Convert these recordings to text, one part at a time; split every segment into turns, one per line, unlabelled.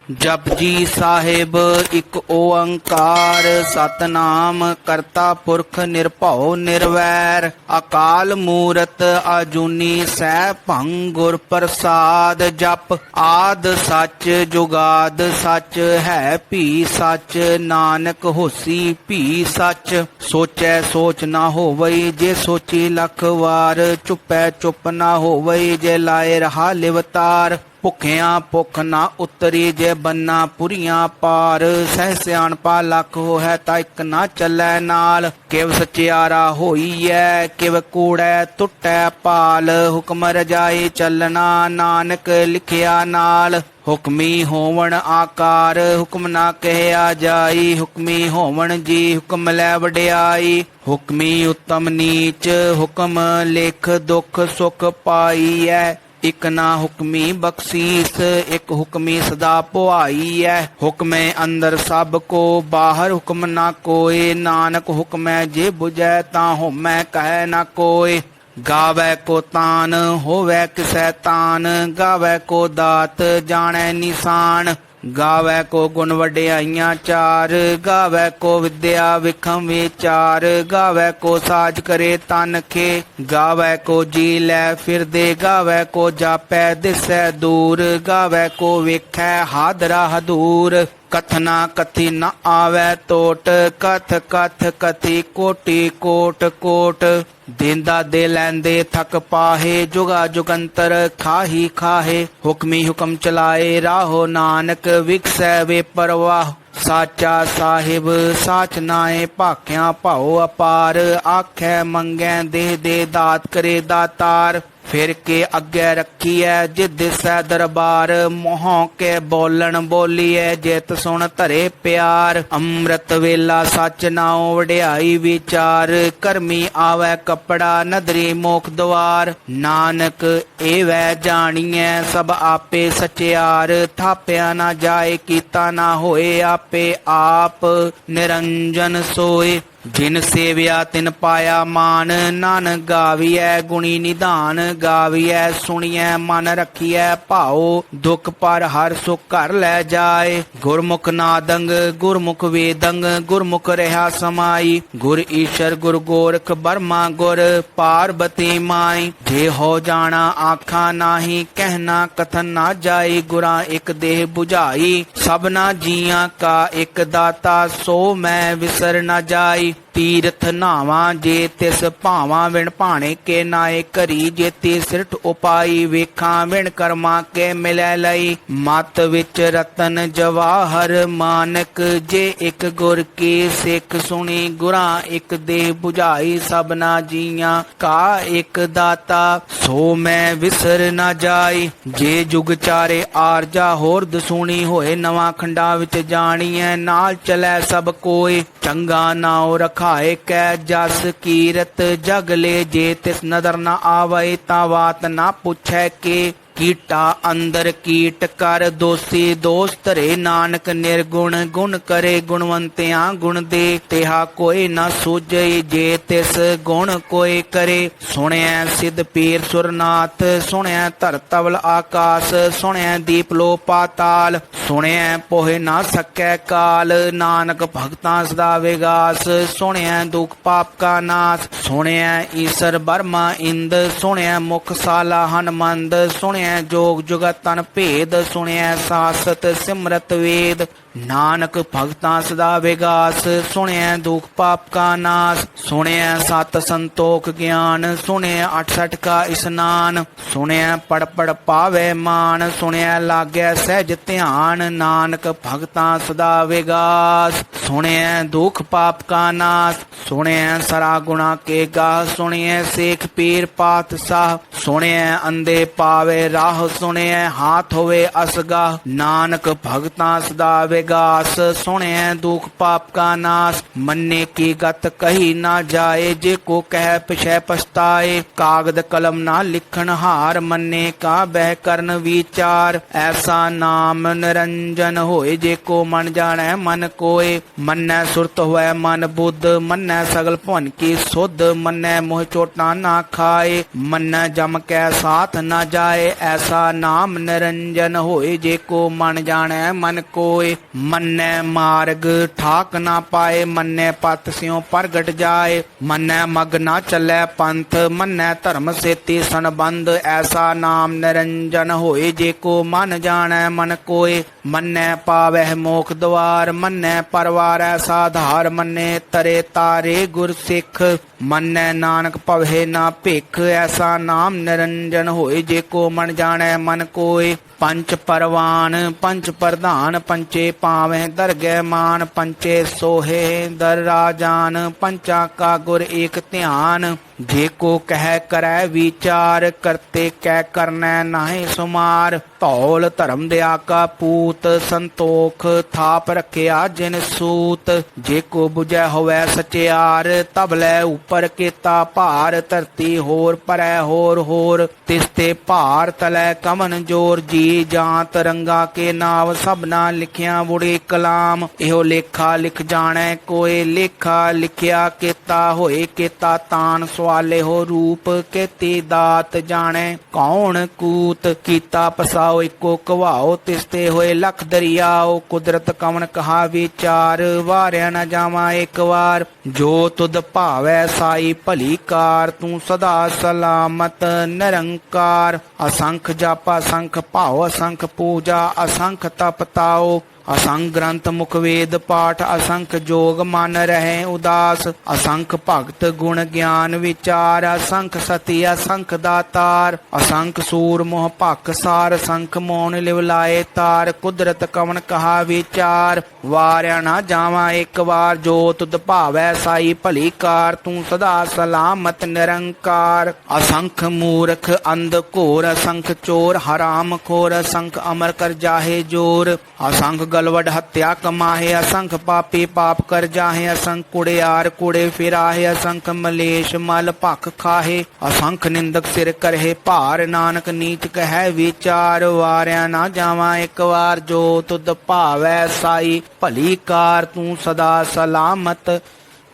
ਜਪਜੀ ਸਾਹਿਬ ਇੱਕ ਓੰਕਾਰ ਸਤਨਾਮ ਕਰਤਾ ਪੁਰਖ ਨਿਰਭਉ ਨਿਰਵੈਰ ਅਕਾਲ ਮੂਰਤ ਆਜੂਨੀ ਸੈਭੰ ਗੁਰ ਪ੍ਰਸਾਦ ਜਪ ਆਦ ਸੱਚ ਜੁਗਾਦ ਸੱਚ ਹੈ ਭੀ ਸੱਚ ਨਾਨਕ ਹੋਸੀ ਭੀ ਸੱਚ ਸੋਚੈ ਸੋਚ ਨਾ ਹੋਵਈ ਜੇ ਸੋਚੀ ਲੱਖ ਵਾਰ ਚੁੱਪੈ ਚੁੱਪ ਨਾ ਹੋਵਈ ਜੇ ਲਾਏ ਰਹਾ ਲਿਵਤਾਰ ਭੁੱਖਿਆਂ ਭੁੱਖ ਨਾ ਉਤਰੀ ਜੇ ਬੰਨਾ ਪੁਰੀਆਂ ਪਾਰ ਸਹਿ ਸਿਆਣਪਾ ਲੱਖ ਹੋਇ ਤਾਂ ਇੱਕ ਨਾ ਚੱਲੈ ਨਾਲ ਕਿਵ ਸਚਿਆਰਾ ਹੋਈਐ ਕਿਵ ਕੂੜੈ ਟੁੱਟੈ ਪਾਲ ਹੁਕਮ ਰਜਾਈ ਚੱਲਣਾ ਨਾਨਕ ਲਿਖਿਆ ਨਾਲ ਹੁਕਮੀ ਹੋਵਣ ਆਕਾਰ ਹੁਕਮ ਨਾ ਕਹਿਆ ਜਾਈ ਹੁਕਮੀ ਹੋਵਣ ਜੀ ਹੁਕਮ ਲੈ ਵਡਿਆਈ ਹੁਕਮੀ ਉਤਮ ਨੀਚ ਹੁਕਮ ਲਿਖ ਦੁਖ ਸੁਖ ਪਾਈਐ ਇਕ ਨਾ ਹੁਕਮੀ ਬਖਸ਼ੀਸ ਇਕ ਹੁਕਮੀ ਸਦਾ ਪੁਆਈ ਹੈ ਹੁਕਮੇ ਅੰਦਰ ਸਭ ਕੋ ਬਾਹਰ ਹੁਕਮ ਨਾ ਕੋਏ ਨਾਨਕ ਹੁਕਮੈ ਜੇ ਬੁਝੈ ਤਾਂ ਹੋਮੈ ਕਹਿ ਨਾ ਕੋਏ ਗਾਵੈ ਕੋ ਤਾਨ ਹੋਵੈ ਕਿਸੈ ਤਾਨ ਗਾਵੈ ਕੋ ਦਾਤ ਜਾਣੈ ਨਿਸ਼ਾਨ ਗਾਵੈ ਕੋ ਗੁਣ ਵਡਿਆਈਆਂ ਚਾਰ ਗਾਵੈ ਕੋ ਵਿਦਿਆ ਵਿਖਮ ਵਿਚਾਰ ਗਾਵੈ ਕੋ ਸਾਜ ਕਰੇ ਤਨ ਖੇ ਗਾਵੈ ਕੋ ਜੀ ਲੈ ਫਿਰਦੇ ਗਾਵੈ ਕੋ ਜਾਪੈ ਦਿਸੈ ਦੂਰ ਗਾਵੈ ਕੋ ਵੇਖੈ ਹਾਦਰਾ ਹਦੂਰ ਕਥਨਾ ਕਥੀ ਨ ਆਵੈ ਟੋਟ ਕਥ ਕਥ ਕਥੀ ਕੋਟੀ ਕੋਟ ਕੋਟ ਦੇਂਦਾ ਦੇ ਲੈਂਦੇ ਥਕ ਪਾਹੇ ਜੁਗਾ ਜੁਗੰਤਰ ਖਾਹੀ ਖਾਹੇ ਹੁਕਮੀ ਹੁਕਮ ਚਲਾਏ ਰਾਹੋ ਨਾਨਕ ਵਿਕਸੈ ਵੇ ਪਰਵਾਹ ਸਾਚਾ ਸਾਹਿਬ ਸਾਚ ਨਾਏ ਭਾਖਿਆ ਭਾਉ ਅਪਾਰ ਆਖੈ ਮੰਗੈ ਦੇਹ ਦੇ ਦਾਤ ਕਰੇ ਦਾਤਾਰ ਫਿਰ ਕੇ ਅੱਗੇ ਰੱਖੀਐ ਜਿ ਦਿਸੈ ਦਰਬਾਰ ਮੋਹ ਕੇ ਬੋਲਣ ਬੋਲੀਐ ਜਿਤ ਸੁਣ ਧਰੇ ਪਿਆਰ ਅੰਮ੍ਰਿਤ ਵੇਲਾ ਸੱਚ ਨਾਉ ਵਡਿਆਈ ਵਿਚਾਰ ਕਰਮੀ ਆਵੈ ਕੱਪੜਾ ਨਦਰੀ ਮੋਖ ਦਵਾਰ ਨਾਨਕ ਏਵੈ ਜਾਣੀਐ ਸਭ ਆਪੇ ਸਚਿਆਰ ਥਾਪਿਆ ਨਾ ਜਾਏ ਕੀਤਾ ਨਾ ਹੋਏ ਆਪੇ ਆਪ ਨਿਰੰਜਨ ਸੋਏ ਜਿਨ ਸੇਵਿਆ ਤਿਨ ਪਾਇਆ ਮਾਨ ਨਾਨਕ ਗਾਵੀਐ ਗੁਣੀ ਨਿਧਾਨ ਗਾਵੀਐ ਸੁਣੀਐ ਮਨ ਰੱਖੀਐ ਭਾਉ ਦੁਖ ਪਰ ਹਰ ਸੁਖ ਘਰ ਲੈ ਜਾਏ ਗੁਰਮੁਖ ਨਾਦੰਗ ਗੁਰਮੁਖ ਵੇਦੰਗ ਗੁਰਮੁਖ ਰਹਾ ਸਮਾਈ ਗੁਰ ਈਸ਼ਰ ਗੁਰ ਗੋਰਖ ਬਰਮਾ ਗੁਰ ਪਾਰਬਤੀ ਮਾਈ ਜੇ ਹੋ ਜਾਣਾ ਆਖਾਂ ਨਾਹੀ ਕਹਿਣਾ ਕਥਨ ਨਾ ਜਾਈ ਗੁਰਾਂ ਇੱਕ ਦੇਹ 부ਝਾਈ ਸਭਨਾ ਜੀਆਂ ਕਾ ਇੱਕ ਦਾਤਾ ਸੋ ਮੈਂ ਵਿਸਰ ਨਾ ਜਾਈ ਤੀਰਥ ਨਾਵਾਂ ਜੇ ਤਿਸ ਭਾਵਾਂ ਵਿਣ ਭਾਣੇ ਕੇ ਨਾਏ ਘਰੀ ਜੇਤੀ ਸਿਰਠ ਉਪਾਈ ਵੇਖਾਂ ਵਿਣ ਕਰਮਾਂ ਕੇ ਮਿਲੈ ਲਈ ਮਤ ਵਿੱਚ ਰਤਨ ਜਵਾਹਰ ਮਾਨਕ ਜੇ ਇੱਕ ਗੁਰ ਕੀ ਸਿੱਖ ਸੁਣੀ ਗੁਰਾਂ ਇੱਕ ਦੇਹ 부ਝਾਈ ਸਭਨਾ ਜੀਆਂ ਕਾ ਇੱਕ ਦਾਤਾ ਸੋ ਮੈਂ ਵਿਸਰ ਨਾ ਜਾਈ ਜੇ ਜੁਗ ਚਾਰੇ ਆਰਜਾ ਹੋਰ ਦਸੂਣੀ ਹੋਏ ਨਵਾਂ ਖੰਡਾਂ ਵਿੱਚ ਜਾਣੀਐ ਨਾਲ ਚਲੈ ਸਭ ਕੋਏ ਚੰਗਾ ਨਾਉ ਰਖਾਏ ਕੈ ਜਸ ਕੀਰਤ ਜਗ ਲੈ ਜੇ ਤਿਸ ਨਦਰ ਨਾ ਆਵੈ ਤਾਂ ਬਾਤ ਨਾ ਪੁੱਛੈ ਕੇ ਕੀਟਾ ਅੰਦਰ ਕੀਟ ਕਰ ਦੋਸੀ ਦੋਸ ਧਰੇ ਨਾਨਕ ਨਿਰਗੁਣ ਗੁਣ ਕਰੇ ਗੁਣਵੰਤਿਆਂ ਗੁਣ ਦੇ ਤਿਹਾ ਕੋਈ ਨਾ ਸੂਝੇ ਜੇ ਤਿਸ ਗੁਣ ਕੋਈ ਕਰੇ ਸੁਣਿਆ ਸਿਧ ਪੀਰ ਸੁਰਨਾਥ ਸੁਣਿਆ ਧਰ ਤਵਲ ਆਕਾਸ ਸੁਣਿਆ ਦੀਪ ਲੋ ਪਾਤਾਲ ਸੁਣਿਆ ਪੋਹਿ ਨਾ ਸਕੈ ਕਾਲ ਨਾਨਕ ਭਗਤਾਂ ਸਦਾ ਵਿਗਾਸ ਸੁਣਿਆ ਦੁਖ ਪਾਪ ਕਾ ਨਾਸ ਸੁਣਿਆ ਈਸ਼ਰ ਬਰਮਾ ਇੰਦ ਸੁਣਿਆ ਮੁਖ ਸਾਲਾ ਹਨਮੰਦ ਸੁਣਿਆ ਜੋਗ ਜੁਗਤ ਤਨ ਭੇਦ ਸੁਣਿਆ ਸਾਸਤ ਸਿਮਰਤ ਵੇਦ ਨਾਨਕ ਭਗਤਾਂ ਸਦਾ ਵਿਗਾਸ ਸੁਣਿਆ ਦੁਖ ਪਾਪ ਕਾ ਨਾਸ ਸੁਣਿਆ ਸਤ ਸੰਤੋਖ ਗਿਆਨ ਸੁਣਿਆ 68 ਕਾ ਇਸਨਾਨ ਸੁਣਿਆ ਪੜ ਪੜ ਪਾਵੇ ਮਾਨ ਸੁਣਿਆ ਲਾਗੈ ਸਹਿਜ ਧਿਆਨ ਨਾਨਕ ਭਗਤਾਂ ਸਦਾ ਵਿਗਾਸ ਸੁਣਿਆ ਦੁਖ ਪਾਪ ਕਾ ਨਾਸ ਸੁਣਿਆ ਸਰਾ ਗੁਣਾ ਕੇ ਗਾ ਸੁਣਿਆ ਸੇਖ ਪੀਰ ਪਾਤਸ਼ਾਹ ਸੁਣਿਆ ਅੰਦੇ ਪਾਵੇ ਰਾਹ ਸੁਣਿਆ ਹਾਥ ਹੋਵੇ ਅਸਗਾ ਨਾਨਕ ਭਗਤਾਂ ਸਦਾ गास, सुने दुख पाप का नाश। मन्ने की गत कही ना जाए, जे को कह पिछै पछताए। कागद कलम ना लिखन हार, मन्ने का बह करन विचार। ऐसा नाम निरंजन होए, जे को मन जाने मन कोय। मन्नै सुरत होए मन बुद्ध, मन्नै सगल भवन की सुध। मन्नै मोह चोटा ना खाए, मन्नै जम कै साथ न जाए। ऐसा नाम निरंजन होए, जे को मन जाने मन कोय। मन्नै मार्ग ठाक ना पाए, मन्नै पत स्यों प्रगट जाए। मन्नै मग ना चलै पंथ, मन्नै धर्म सेती संबंध। ऐसा नाम निरंजन होए, जे को मन जाने मन कोय। मन्नै पावै मोख द्वार, मन्नै परवारै साधार। मन्नै तरे तारे गुर सिख, मन्नै नानक पवहे ना भिख। ऐसा नाम निरंजन होए, जे को मन जाने मन कोय। पंच परवान पंच प्रधान, पंचे पावें दरगह मान। पंचे सोहे दर राजान, पंचा का गुर एक ध्यान। जे को कह करै विचार, करते कै करनै नाहि सुमार। धौल धर्म दया का पूत, संतोख थाप रखिया जिन सूत। जे को बुझै होवै सचियार, तब लै ऊपर केता भार। धरती होर परै होर, तिसते भार तलै कमन जोर। जी जात रंगा के नाव, सबना लिखिया बुढ़े कलाम। एहो लेखा लिख जाने कोय, लेखा लिखिया केता होए। केता तान सवाले हो रूप, केती दात जाने कौन कूत। कीता पसाओ इको कवाओ, तिसते होए लख दरियाओ। कुदरत कवन कहा विचार, वारिया न जावा एक बार। जो तुद भावै साई भली कार, तू सदा सलामत निरंकार। असंख जप असंख भाव, असंख पूजा असंख तप ताओ। असंख ग्रंथ मुख वेद पाठ, असंख जोग मन रहे उदास। असंख भगत गुण ज्ञान विचार, असंख सती असंख दातार। असंख सूर मोह भख सार, असंख मौन लिव लाए तार। कुदरत कवन कहा विचार, वारिया ना जावा एक बार। जो तुद भावै साई भली कार, तू सदा सलामत निरंकार। असंख मूर्ख अंध घोर, असंख चोर हराम खोर। असंख अमर कर जाहे जोर, असंख गलवड हत्या कमाहे। असंख पापी पाप कर जाहे, असंख कुड़ियार कुड़े फिराहे। असंख मलेश मल भख खाहे, असंख निंदक सिर करहे भार। नानक नीच कहे विचार, वारिया ना जावा एक बार। जो तुद भावै साई भली कार, तू सदा सलामत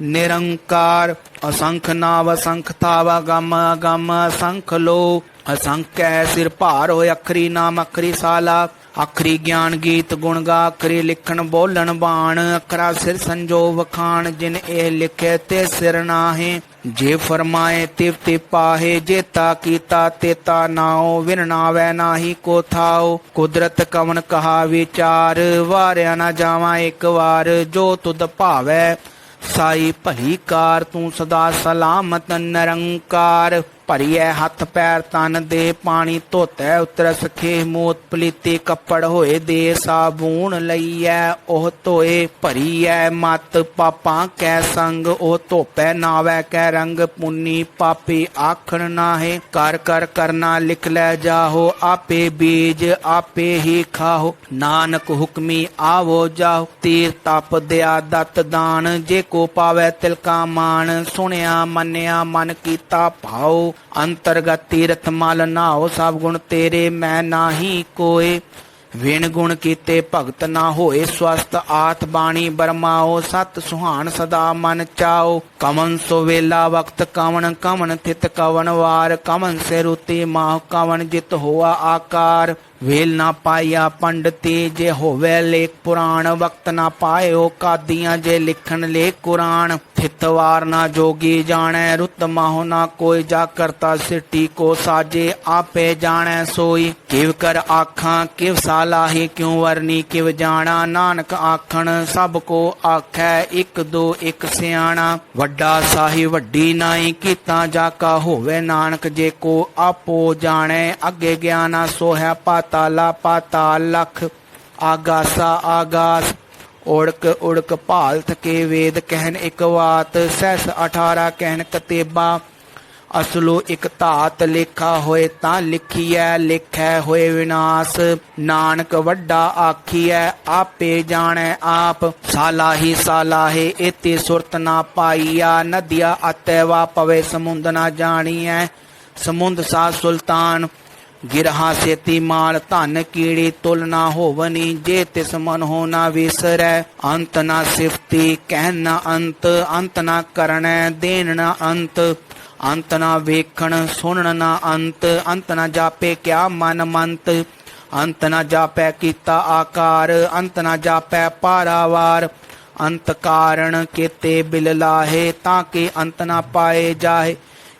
निरंकार। असंख नाव असंख थावा गम अगम, असंख लो असंख कै सिर भार होए। अखरी नाम अखरी साला, अखरी ज्ञान गीत गुण गा। अखरी लिखण बोलन बाण, अखरा सिर संजो वखाण। जिन ए लिखे ते सिर नाहे, जे फरमाए तिव ते पाहे। जेता कीता तेता नाओ, विन नावै नाही को थाओ। कुदरत कवन कहा विचार, वारिया ना जावा एक बार। जो तुद भावै साई भली कार, तू सदा सलामत निरंकार। भरिए हथ पैर तन दे, पानी धोतै उतरस खेह। मोत पलीते कपड़ होए दे, साबून लईऐ ओह धोए। भरीऐ मत पापां कै संग, ओह धोपै नावै कै रंग। पुन्नी पापी आखण नाहे, कर कर करना लिख लै जाहो। आपे बीज आपे ही खाहो, नानक हुक्मी आवो जाहो। तीर तप दया दत्त दान, जे को पावै तिलका मान। सुनिया मन्निया मन कीता भाओ, अंतरगत तीरथ मल नाओ। सब गुण तेरे मैं नाही कोय, विण गुण कीते भगत ना होए स्वस्थ। आठ बाणी बरमाओ, सत सुहान सदा मन चाओ। कवन सो वेला वक्त कवन, कवन थित कवन वार। कवन से रुति माह, कवन जित होआ आकार। वेल ना पाया पंडिती, जे होवे लेख पुराण। वक्त ना पायो कादियां, जे लिखन लेख कुरान। थितवार ना जोगी जाने, रुत माहो ना कोई। जा करता सिटी को साजे, आपे जाने सोई। किव कर आखां किव सालाही, क्यों वरनी किव जाना। नानक आखन सब को आखै, एक दो एक सियाणा। वड्डा साही वड्डी नाई, कीता जाका होवे नानक। जे को आपो जाने, अगे ज्ञाना सो है पाताला पाताल लख। आगासा आगास, उड़क उड़क भाल थके। वेद कहन एक वात, सहस 18 कहन कतेबा। ਅਸਲੋ ਇਕ ਧਾਤ ਲੇਖਾ ਹੋਏ ਤਾਂ ਲਿਖੀਐ, ਲਿਖੈ ਹੋਏ ਵਿਨਾਸ਼। ਨਾਨਕ ਵੱਡਾ ਆਖੀਐ, ਆਪੇ ਜਾਣੈ ਆਪ। ਸਾਲਾਹੀ ਸਾਲਾਹੇ ਇਤੇ ਸੁਰਤ ਨਾ ਪਾਈਆ, ਨਦੀਆ ਅਤੈ ਵਾ ਪਵੇ ਸਮੁੰਦ ਨਾ ਜਾਣੀਐ। ਸਮੁੰਦ ਸਾ ਸੁਲਤਾਨ ਗਿਰਹਾ ਸੇਤੀ ਮਾਲ, ਧਨ ਕੀੜੀ ਤੁਲ ਨਾ ਹੋਵਨੀ, ਜੇ ਤਿਸ ਮਨ ਹੋ ਨਾ ਵਿਸਰੈ। ਅੰਤ ਨਾ ਸਿਫਤੀ ਕਹਿ ਨਾ ਅੰਤ, ਅੰਤ ਨਾ ਕਰਣੈ ਦੇਣ ਨਾ ਅੰਤ। ਅੰਤ ਨਾ ਵੇਖਣ ਸੁਣਨ ਨਾ ਅੰਤ, ਅੰਤ ਨਾ ਜਾਪੇ ਕਿਆ ਮਨ ਮੰਤ। ਅੰਤ ਨਾ ਜਾਪੈ ਕੀਤਾ ਆਕਾਰ, ਅੰਤ ਨਾ ਜਾਪੈ ਪਾਰਾਵਾਰ। ਅੰਤ ਕਾਰਣ ਕੇਤੇ ਬਿਲ ਲਾਹੇ, ਤਾਂ ਕਿ ਅੰਤ ਨਾ ਪਾਏ ਜਾਹੇ।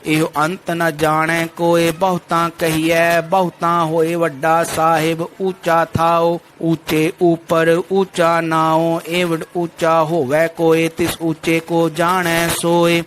ਇਹੋ ਅੰਤ ਨ ਜਾਣੈ ਕੋਇ, ਬਹੁਤਾ ਕਹੀਐ ਬਹੁਤਾ ਹੋਏ ਵੱਡਾ ਸਾਹਿਬ। ਊਚਾ ਥਾਓ ਊਚੇ ਊਪਰ, ਊਚਾ ਨਾਉ ਏਵੜ ਊਚਾ ਹੋਵੈ ਕੋਇ, ਤਿਸ ਊਚੇ ਕੋ ਜਾਣੈ ਸੋਇ।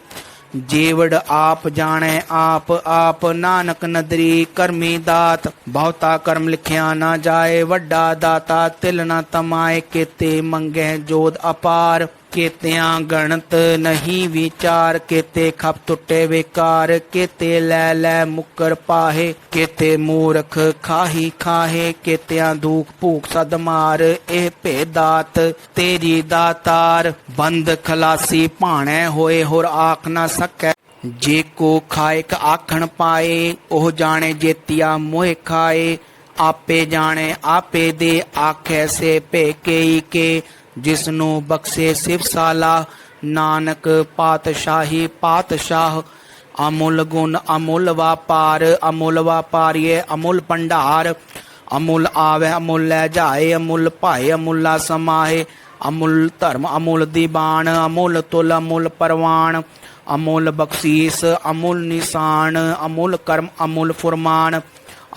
ਜੇਵੜ ਆਪ ਜਾਣੈ ਆਪ ਆਪ, ਨਾਨਕ ਨਦਰੀ ਕਰਮੀ ਦਾਤ। ਬਹੁਤਾ ਕਰਮ ਲਿਖਿਆ ਨਾ ਜਾਏ, ਵੱਡਾ ਦਾਤਾ ਤਿਲ ਨਾ ਤਮਾਏ। ਕੇਤੇ ਮੰਗੈ ਜੋਦ ਅਪਾਰ, ਕੇਤਿਆਂ ਗਣਤ ਨਹੀਂ ਵਿਚਾਰ। ਕੇਤੇ ਖਪ ਟੁੱਟੇ ਵਿਕਾਰ, ਕੇਤੇ ਲੈ ਲੈ ਮੁਕਰ ਪਾਹੇ। ਕੇਤੇ ਮੂਰਖ ਖਾਹੀ ਖਾਹੇ, ਕੇਤਿਆਂ ਦੁਖ ਭੂਖ ਸਦ ਮਾਰ। ਇਹ ਭੇ ਦਾਤ ਤੇਰੀ ਦਾਤਾਰ, ਬੰਦ ਖਲਾਸੀ ਭਾਣੈ ਹੋਏ ਹੋਰ ਆਖ ਨਾ ਸਕੈ। ਜੇ ਕੋ ਖਾਇਕ ਆਖਣ ਪਾਏ, ਉਹ ਜਾਣੇ ਜੇਤੀਆ ਮੋਹਿ ਖਾਏ। ਆਪੇ ਜਾਣੇ ਆਪੇ ਦੇ ਆਖੈ ਸੇ ਭੇ ਕੇਈ ਕੇ, ਜਿਸਨੂੰ ਬਖਸ਼ੇ ਸਿਵ ਸਾਲਾ। ਨਾਨਕ ਪਾਤਸ਼ਾਹੀ ਪਾਤਸ਼ਾਹ, ਅਮੁੱਲ ਗੁਣ ਅਮੁੱਲ ਵਾਪਾਰ। ਅਮੁੱਲ ਵਾਪਾਰੀਏ ਅਮੁੱਲ ਭੰਡਾਰ, ਅਮੁੱਲ ਆਵੈ ਅਮੁੱਲ ਲੈ ਜਾਏ। ਅਮੁੱਲ ਭਾਏ ਅਮੁੱਲਾ ਸਮਾਹੇ, ਅਮੁੱਲ ਧਰਮ ਅਮੁੱਲ ਦੀਵਾਨ। ਅਮੁੱਲ ਤੁਲ ਅਮੁੱਲ ਪਰਵਾਨ, ਅਮੁੱਲ ਬਖਸ਼ੀਸ ਅਮੁੱਲ ਨਿਸ਼ਾਨ। ਅਮੁੱਲ ਕਰਮ ਅਮੁੱਲ ਫੁਰਮਾਨ,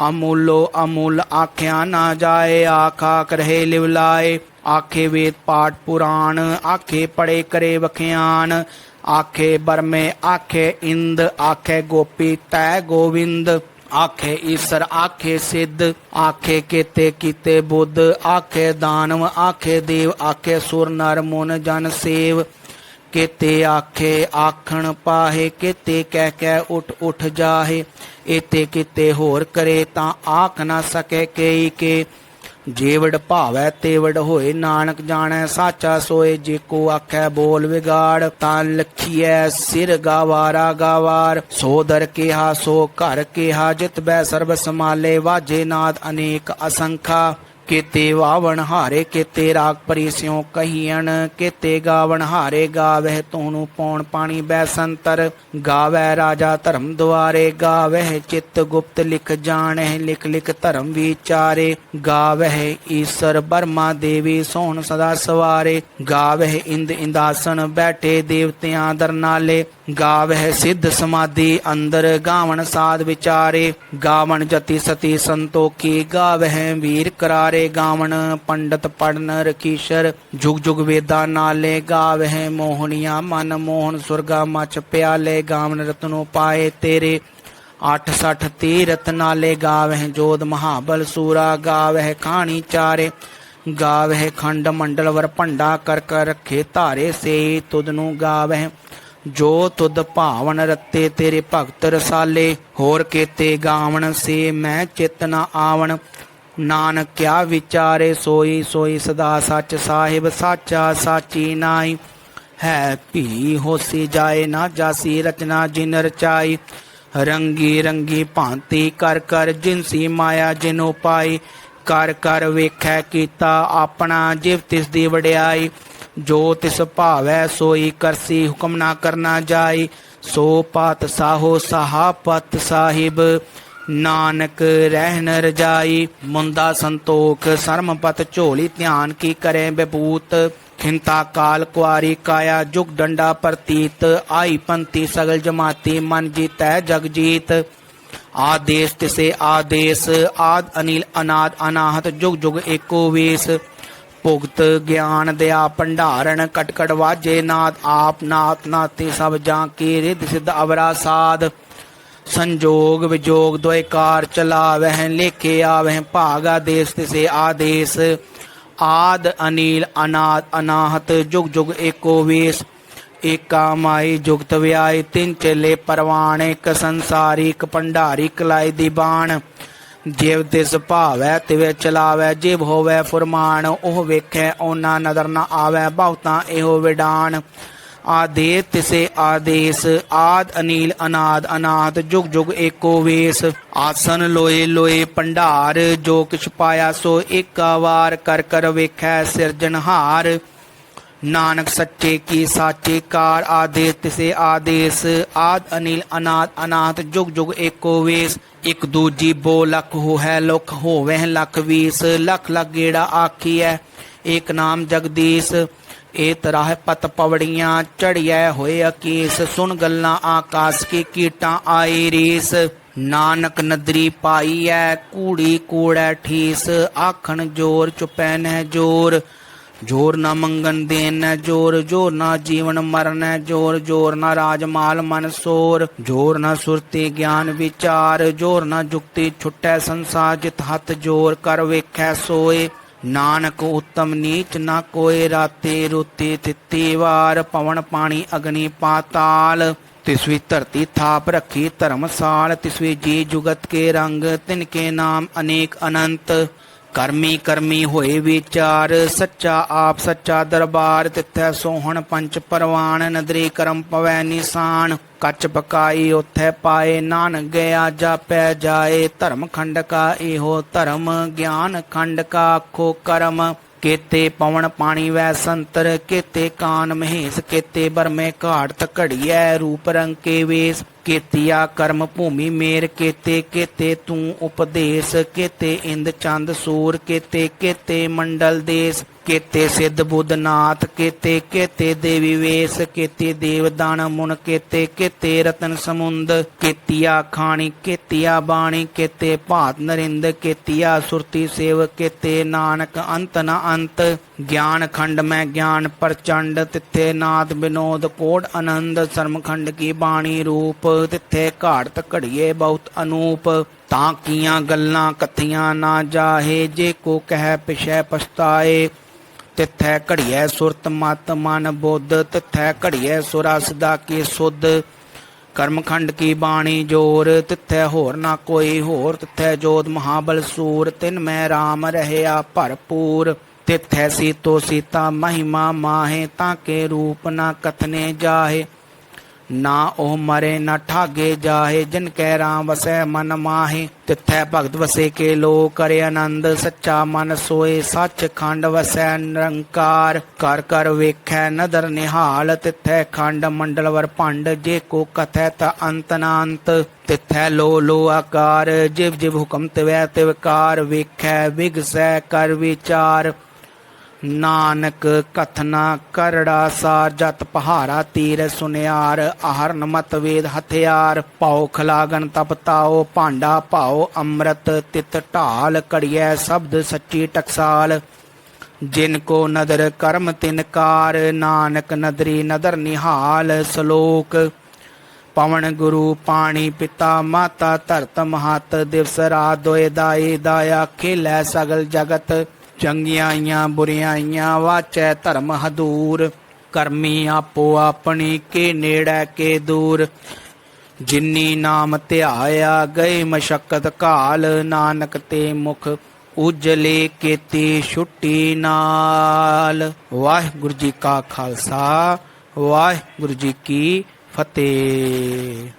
ਅਮੁੱਲੋ ਅਮੁੱਲ ਆਖਿਆ ਨਾ ਜਾਏ। ਆਖ ਆਖ ਰਹੇ ਲਿਵ ਲਾਏ, ਆਖੇ ਵੇਦ ਪਾਠ ਪੁਰਾਣ। ਆਖੇ ਪੜੇ ਕਰੇ ਵਖਿਆਨ, ਆਖੇ ਬਰਮੇ ਆਖੇ ਇੰਦ। ਆਖੇ ਗੋਪੀ ਤੈ ਗੋਵਿੰਦ, ਆਖੇ ਈਸਰ ਆਖੇ ਸਿੱਧ। ਆਖੇ ਕੇਤੇ ਕੀਤੇ ਬੁੱਧ, ਆਖੇ ਦਾਨਵ ਆਖੇ ਦੇਵ। ਆਖੇ ਸੁਰ ਨਰ ਮੁਨ ਜਨ ਸੇਵ, ਕੇਤੇ ਆਖੇ ਆਖਣ ਪਾਹੇ। ਕੇਤੇ ਕਹਿ ਕਹਿ ਉਠ ਉਠ ਜਾਹੇ, ਏਤੇ ਕਿਤੇ ਹੋਰ ਕਰੇ ਤਾਂ ਆਖ ਨਾ ਸਕੈ ਕੇਈ ਕੇ। ਜੇਵੜ ਭਾਵੈ ਤੇਵੜ ਹੋਏ, ਨਾਨਕ ਜਾਣੈ ਸਾਚਾ ਸੋਏ। ਜੇ ਕੋ ਆਖੈ ਬੋਲ ਵਿਗਾੜ, ਤਾਂ ਲਖੀਐ ਸਿਰ ਗਾਵਾਰਾ ਗਾਵਾਰ। ਸੋ ਦਰ ਕਿਹਾ ਸੋ ਘਰ ਕਿਹਾ, ਜਿਤ ਬੈ ਸਰਬ ਸਮਾਲੇ। ਵਾਜੇ ਨਾਦ ਅਨੇਕ ਅਸੰਖਾ, ਕੇਤੇ ਵਾਵਣ ਹਾਰੇ। ਕੇਤੇ ਰਾਗ ਪਰੀ ਸਿਉ ਕਹੀਅਣ, ਕੇਤੇ ਗਾਵਣ ਹਾਰੇ। ਗਾਵਹਿ ਤੋਣੂ ਪੌਣ ਪਾਣੀ ਬੈ ਸੰਤਰ, ਗਾਵੈ ਰਾਜਾ ਧਰਮ ਦੁਆਰੇ। ਗਾਵਹਿ ਚਿਤ ਗੁਪਤ ਲਿਖ ਜਾਣਹਿ, ਲਿਖ ਲਿਖ ਧਰਮ ਵਿਚਾਰੇ। ਗਾਵਹਿ ਈਸਰ ਬਰਮਾ ਦੇਵੀ ਸੋਹਣ ਸਦਾ ਸਵਾਰੇ। ਗਾਵਹਿ ਇੰਦ ਇੰਦਾਸਨ ਬੈਠੇ ਦੇਵਤਿਆਂ ਦਰਨਾਲੇ। ਗਾਵਹਿ ਸਿੱਧ ਸਮਾਧੀ ਅੰਦਰ, ਗਾਵਣ ਸਾਧ ਵਿਚਾਰੇ। ਗਾਵਣ ਜਤੀ ਸਤੀ ਸੰਤੋਖੀ, ਗਾਵਹਿ ਵੀਰ ਕਰਾਰੇ। ਗਾਵਣ ਪੰਡਤ ਪੜਨ ਰਖੀਸ਼ਰ, ਜੁਗ ਜੁਗ ਵੇਦਾ ਨਾਲੇ। ਗਾਵਹਿ ਮੋਹਣੀਆਂ ਮਨ ਮੋਹਨ, ਸੁਰਗਾ ਮਚ ਪਿਆਲੇ। ਗਾਵਣ ਰਤਨੋ ਪਾਏ ਤੇਰੇ, 68 ਤੀਰਥ ਨਾਲੇ। ਗਾਵਹਿ ਜੋਧ ਮਹਾਬਲ ਸੂਰਾ, ਗਾਵਹਿ ਖਾਣੀ ਚਾਰੇ। ਗਾਵਹਿ ਖੰਡ ਮੰਡਲ ਵਰ ਭੰਡਾ, ਕਰ ਕਰ ਰੱਖੇ ਧਾਰੇ ਸੇ। ਤੁਧ ਨੂੰ ਗਾਵਹਿ ਜੋ ਤੁਧ ਭਾਵਨ, ਰਤੇ ਤੇਰੇ ਭਗਤ ਰਸਾਲੇ। ਹੋਰ ਕੇਤੇ ਗਾਵਣ ਸੇ ਮੈਂ ਚਿਤ ਨ ਆਵਣ, ਨਾਨਕ ਕਿਆ ਵਿਚਾਰੇ। ਸੋਈ ਸੋਈ ਸਦਾ ਸੱਚ ਸਾਹਿਬ, ਸਾਚਾ ਸਾਚੀ ਨਾਈ। ਹੈ ਭੀ ਹੋਸੀ ਜਾਏ ਨਾ ਜਾਸੀ, ਰਚਨਾ ਜਿਨ ਰਚਾਈ। ਰੰਗੀ ਰੰਗੀ ਭਾਂਤੀ ਕਰ ਕਰ, ਜਿਨਸੀ ਮਾਇਆ ਜਿਨੋ ਪਾਈ। ਕਰ ਕਰ ਵੇਖੈ ਕੀਤਾ ਆਪਣਾ, ਜਿਵ ਤਿਸ ਦੀ ਵਡਿਆਈ। ਜੋ ਤਿਸ ਭਾਵੈ ਸੋਈ ਕਰਸੀ, ਹੁਕਮ ਨਾ ਕਰਨਾ ਜਾਈ। ਸੋ ਪਾਤ ਸਾਹੋ ਸਾਹਾ ਪਤ ਸਾਹਿਬ, ਨਾਨਕ ਰਹਿਨ ਰਜਾਈ। ਮੁੰਦਾ ਸੰਤੋਖ ਸਰਮ ਪਤ ਝੋਲੀ, ਧਿਆਨ ਕੀ ਕਰੇ ਬਬੂਤ। ਖਿੰਤਾ ਕਾਲ ਕੁਆਰੀ ਕਾਇਆ, ਜੁਗ ਡੰਡਾ ਪ੍ਰਤੀਤ। ਆਈ ਪੰਤੀ ਸਗਲ ਜਮਾਤੀ, ਮਨ ਜੀਤੈ ਜਗ ਜੀਤ। ਆਦੇਸ ਤਿਸੇ ਆਦੇਸ, ਆਦ ਅਨੀਲ ਅਨਾਦ ਅਨਾਹਤ। ਜੁਗ ਜੁਗ ਏਕੋ ਵੇਸ, ਭੁਗਤ ਗਿਆਨ ਦਿਆ ਭੰਡਾਰਨ। ਕਟ ਕਟ ਵਾਜੇ ਨਾਦ, ਆਪ ਨਾਤ ਨਾਤੇ ਸਭ ਜਾਂ ਕੀ। ਰਿਧ ਸਿੱਧ ਅਵਰਾ ਸਾਧ, ਸੰਜੋਗ ਵਿਜੋਗ ਦੋਇ ਕਾਰ ਚਲਾਵਹਿ। ਲੇਖੇ ਆਵਹਿ ਭਾਗ ਆਦੇਸ ਤਿਸੇ ਆਦੇਸ। ਆਦ ਅਨੀਲ ਅਨਾਦ ਅਨਾਹਤ, ਜੁਗ ਜੁਗ ਏਕੋ ਵੇਸ। ਏਕਾ ਮਾਈ ਜੁਗਤ ਵਿਆਈ ਤਿੰਨ ਚੇਲੇ ਪਰਵਾਣ ਇੱਕ ਸੰਸਾਰੀ ਇੱਕ ਭੰਡਾਰੀ ਕਲਾਈ ਦੀ ਬਾਣ ਜਿਵ ਤਿਸ ਭਾਵੈ ਤਿਵੇਂ ਚਲਾਵੈ ਜਿਵ ਹੋਵੈ ਫੁਰਮਾਨ ਉਹ ਵੇਖੈ ਓਨਾ ਨਦਰ ਨ ਆਵੈ ਬਹੁਤਾ ਇਹੋ ਵਿਡਾਨ ਆਦੇ ਤਿਸੇ ਆਦੇਸ ਆਦ ਅਨੀਲ ਅਨਾਦ ਅਨਾਦ ਜੁਗ ਜੁਗ ਏਕੋ ਵੇਸ ਆਸਨ ਲੋਏ ਲੋਏ ਭੰਡਾਰ ਜੋ ਕਿਛ ਪਾਇਆ ਸੋ ਏਕਾ ਵਾਰ ਕਰ ਕਰ ਵੇਖੈ ਸਿਰਜਨਹਾਰ ਨਾਨਕ ਸੱਚੇ ਕੀ ਸਾਚੇ ਕਾਰ ਆਦੇਸ ਤਿਸੇ ਆਦੇਸ ਆਦ ਅਨੀਲ ਅਨਾਦ ਅਨਾਥ ਜੁਗ ਜੁਗ ਏਕੋ ਵੇਸ ਇਕ ਦੂਜੀ ਬੋ ਲਖ ਹੋ ਹੈ ਲੁਖ ਹੋਵੈ ਲਖ ਵੀਸ ਲਖ ਲਖ ਗੇੜਾ ਆਖੀਐ ਏਕ ਨਾਮ ਜਗਦੀਸ਼ ਇਹ ਤਰਾਹ ਪਤ ਪਵੜੀਆਂ ਚੜਿਐ ਹੋਏ ਅਕੀਸ ਸੁਣ ਗੱਲਾਂ ਆਕਾਸ ਕੀ ਕੀਟਾਂ ਆਈ ਰੀਸ ਨਾਨਕ ਨਦਰੀ ਪਾਈਐ ਕੂੜੀ ਕੂੜੈ ਠੀਸ ਆਖਣ ਜੋਰ ਚੁਪੈ ਨਹਿ ਜੋਰ ਜੋਰ ਨਾ ਮੰਗਨ ਦੇਨ ਜੋਰ ਜੋਰ ਨਾ ਜੀਵਨ ਮਰਨ ਜੋਰ ਜੋਰ ਨਾ ਰਾਜ ਮਾਲ ਮਨ ਸੋਰ ਜੋਰ ਨਾ ਸੁਰਤੀ ਗਿਆਨ ਵਿਚਾਰ ਜੋਰ ਨਾ ਜੁਗਤੀ ਛੁਟੈ ਸੰਸਾਰ ਜਿਤ ਹੱਥ ਜੋਰ ਕਰ ਵੇਖੈ ਸੋਏ ਨਾਨਕ ਉਤਮ ਨੀਚ ਨਾ ਕੋਏ ਰਾਤੇ ਰੋਤੇ ਤਿੱਤੀ ਵਾਰ ਪਵਨ ਪਾਣੀ ਅਗਨੀ ਪਾਤਾਲ ਤਿਸਵੀ ਧਰਤੀ ਥਾਪ ਰੱਖੀ ਧਰਮਸਾਲ ਤਿਸਵੀ ਜੀ ਜੁਗਤ ਕੇ ਰੰਗ ਤਿਨਕੇ ਨਾਮ ਅਨੇਕ ਅਨੰਤ ਕਰਮੀ ਕਰਮੀ ਹੋਏ ਵਿਚਾਰ ਸੱਚਾ ਆਪ ਸੱਚਾ ਦਰਬਾਰ ਤਿੱਥੈ ਸੋਹਣ ਪੰਚ ਪਰਵਾਨ ਨਦਰੀ ਕਰਮ ਪਵੈ ਨਿਸ਼ਾਨ ਕੱਚ ਪਕਾਈ ਉਥੈ ਪਾਏ ਨਾਨਕ ਗਿਆ ਜਾਪੈ ਜਾਏ ਧਰਮ ਖੰਡ ਕਾ ਇਹੋ ਧਰਮ ਗਿਆਨ ਖੰਡ ਕਾ ਆਖੋ ਕਰਮ केते पवन पानी वै संतर केते कान महेश केते बरमे घाट घड़िया रूप रंग के वेश केतिया कर्म भूमि मेर केते केते तू उपदेश केते इंद चंद सूर केते केते मंडल देश केते सिद्ध बुद्ध नाथ केते केते देवी वेश केते देवदान मुन केते केते रतन समुंद केतिया खानी केतिया बाणी केते भात नरिंद केतिया सुरती सेव केते नानक अंत न अंत ज्ञान खंड में ज्ञान प्रचंड तिथे नाद विनोद कोड आनंद शर्म खंड की बाणी रूप तिथे घाट घड़िए बहुत अनूप तां कियां गल्लां कथियां ना जाहे जे को कह पिछै पछताए तिथै घड़िए सुरत मत मन बुद्ध तिथै घड़िए सुरा सदा की सुध कर्मखंड की बाणी जोर तिथै होर ना कोई होर तिथै जोध महाबल सूर तिन में राम रहया भरपूर तिथै सीतो सीता महिमा माहे ताके रूप ना कथने जाहे ना ओह मरे न ठागे जाहे जिन कह राम वसै मन माहे तिथै भगत वसे के लो करे आनंद सच्चा मन सोए सच खंड वसै निरंकार कर कर वेखै नदर निहाल तिथै खंड मंडल वर भंड जे को कथै त अंत नांत तिथै लो लो आकार जिव जिव हुकम तिवै तिवकार वेखै विगसै कर विचार नानक कथना करड़ा सार जत पहारा तीर सुनियार आहरण मत वेद हथियार पाओ खलागन तप ताओ भांडा पाओ अमृत तित ढाल कड़िए शब्द सच्ची टकसाल जिनको नदर कर्म तिनकार नानक नदरी नदर निहाल श्लोक पवन गुरु पानी पिता माता धरत महत दिवस रात दोए दाई दाया खेलै सगल जगत चंगियाइयां बुरियाइयां वाचै धर्म हदूर करमी आपो अपनी के नेड़ै के दूर जिन्नी नाम ध्याया गए मशक्कत घाल नानक ते मुख उजले केती छुट्टी नाल। वाहिगुरु जी का खालसा वाहिगुरु जी की फतेह।